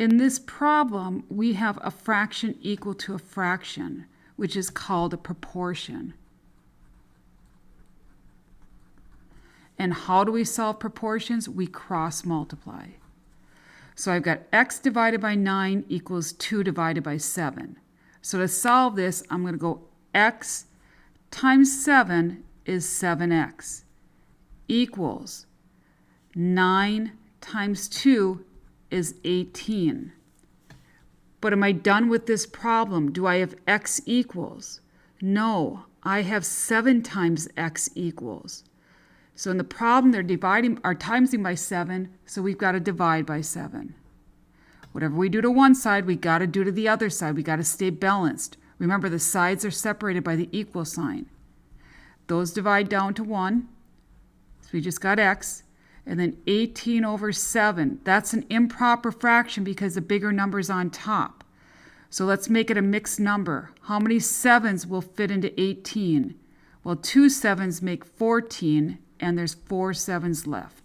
In this problem, we have a fraction equal to a fraction, which is called a proportion. And how do we solve proportions? We cross multiply. So I've got x divided by 9 equals 2 divided by 7. So to solve this, I'm going to go x times 7 is 7x equals 9 times 2 is 18. But am I done with this problem? Do I have x equals? No, I have 7 times x equals. So in the problem, they're timesing by 7, so we've got to divide by 7. Whatever we do to one side, we got to do to the other side. We got to stay balanced. Remember, the sides are separated by the equal sign. Those divide down to 1, so we just got x. And then 18 over 7, that's an improper fraction because the bigger number is on top. So let's make it a mixed number. How many 7s will fit into 18? Well, 2 7s make 14, and there's 4 7s left.